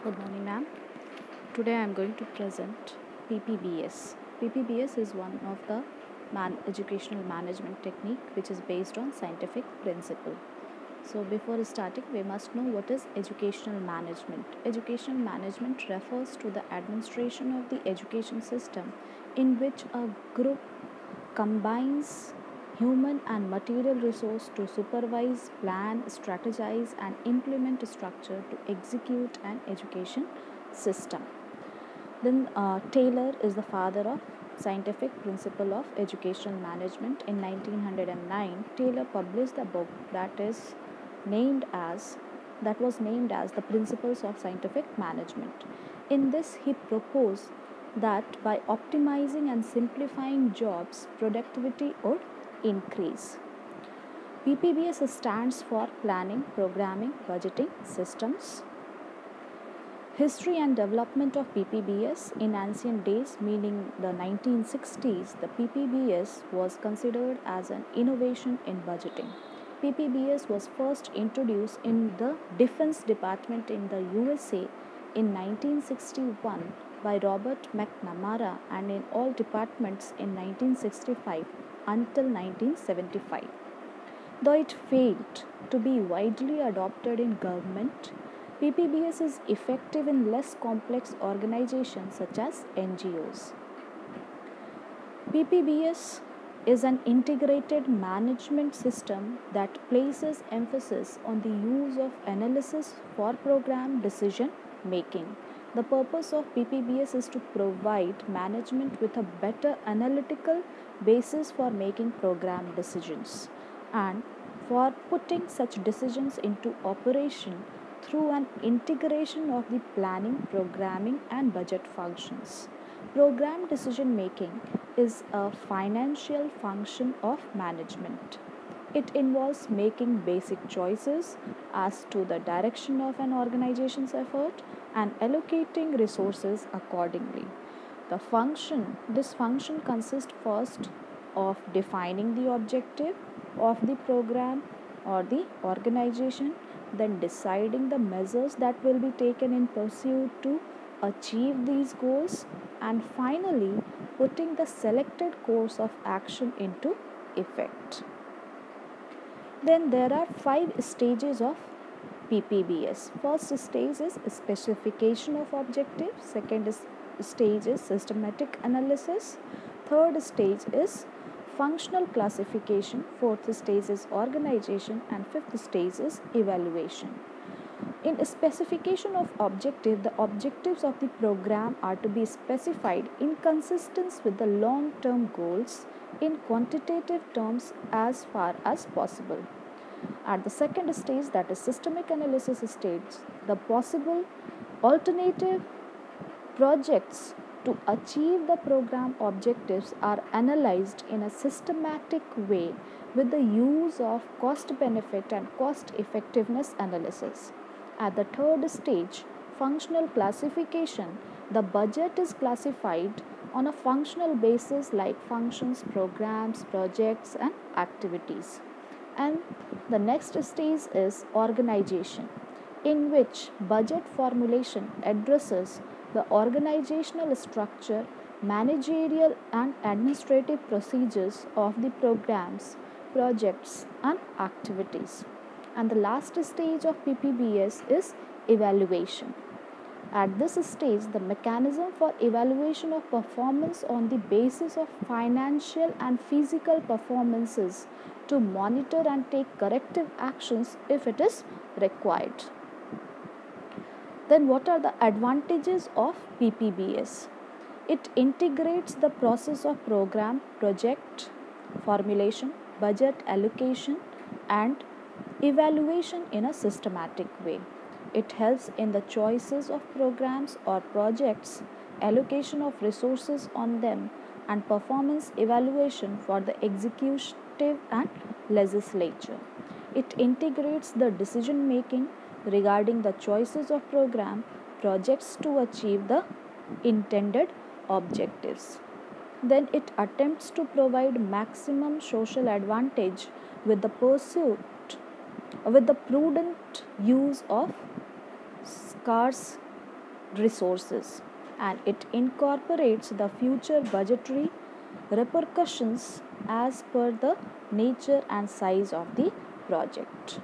Good morning, ma'am. Today I am going to present PPBS. PPBS is one of the educational management technique which is based on scientific principle. So before starting, we must know what is educational management. Educational management refers to the administration of the education system in which a group combines human and material resource to supervise, plan, strategize and implement a structure to execute an education system. Then Taylor is the father of scientific principle of educational management. In 1909, Taylor published the book named as that was named as the Principles of Scientific Management. In this, he proposed that by optimizing and simplifying jobs, productivity would increase. PPBS stands for Planning, Programming, Budgeting Systems. History and development of PPBS. In ancient days, meaning the 1960s, the PPBS was considered as an innovation in budgeting. PPBS was first introduced in the Defense Department in the USA in 1961 by Robert McNamara and in all departments in 1965 until 1975. Though it failed to be widely adopted in government, PPBS is effective in less complex organizations such as NGOs. PPBS is an integrated management system that places emphasis on the use of analysis for program decision making. The purpose of PPBS is to provide management with a better analytical basis for making program decisions and for putting such decisions into operation through an integration of the planning, programming, and budget functions. Program decision making is a financial function of management. It involves making basic choices as to the direction of an organization's effort and allocating resources accordingly. This function consists first of defining the objective of the program or the organization, then deciding the measures that will be taken in pursuit to achieve these goals, and finally putting the selected course of action into effect. Then there are 5 stages of PPBS. First stage is specification of objectives, second stage is systematic analysis, third stage is functional classification, fourth stage is organization, and fifth stage is evaluation. In specification of objective, the objectives of the program are to be specified in consistence with the long-term goals in quantitative terms as far as possible. At the second stage, that is systemic analysis stage, the possible alternative projects to achieve the program objectives are analyzed in a systematic way with the use of cost benefit and cost effectiveness analysis. At the third stage, functional classification, the budget is classified on a functional basis like functions, programs, projects, and activities. And the next stage is organization, in which budget formulation addresses the organizational structure, managerial and administrative procedures of the programs, projects, and activities. And the last stage of PPBS is evaluation. At this stage, the mechanism for evaluation of performance on the basis of financial and physical performances to monitor and take corrective actions if it is required. Then what are the advantages of PPBS? It integrates the process of program, project formulation, budget allocation and evaluation in a systematic way. It helps in the choices of programs or projects, allocation of resources on them, and performance evaluation for the executive and legislature. It integrates the decision making regarding the choices of program projects to achieve the intended objectives. Then it attempts to provide maximum social advantage with the prudent use of scarce resources, and it incorporates the future budgetary repercussions as per the nature and size of the project.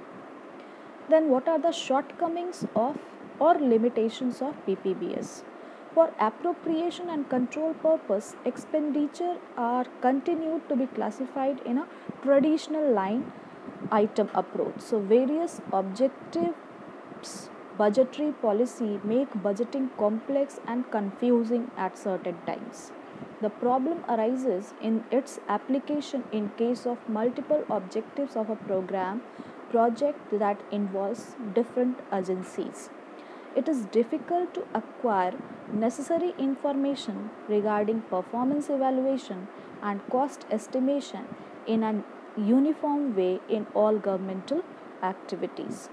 Then, what are the shortcomings of or limitations of PPBS? For appropriation and control purpose, expenditure are continued to be classified in a traditional line item approach. So, various objectives budgetary policy make budgeting complex and confusing at certain times. The problem arises in its application in case of multiple objectives of a program project that involves different agencies. It is difficult to acquire necessary information regarding performance evaluation and cost estimation in a uniform way in all governmental activities.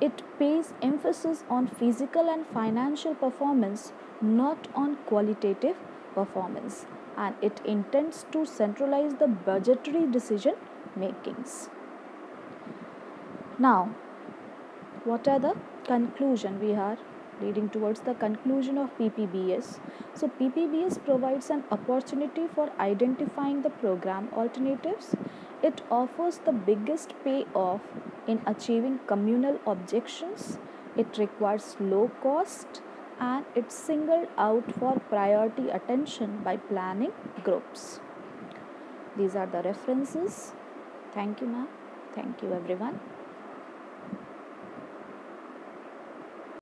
It pays emphasis on physical and financial performance, not on qualitative performance, and it intends to centralize the budgetary decision makings. Now, what are the conclusion? We are leading towards the conclusion of PPBS. So PPBS provides an opportunity for identifying the program alternatives. It offers the biggest payoff in achieving communal objectives. It requires low cost, and it's singled out for priority attention by planning groups. These are the references. Thank you, ma'am. Thank you, everyone.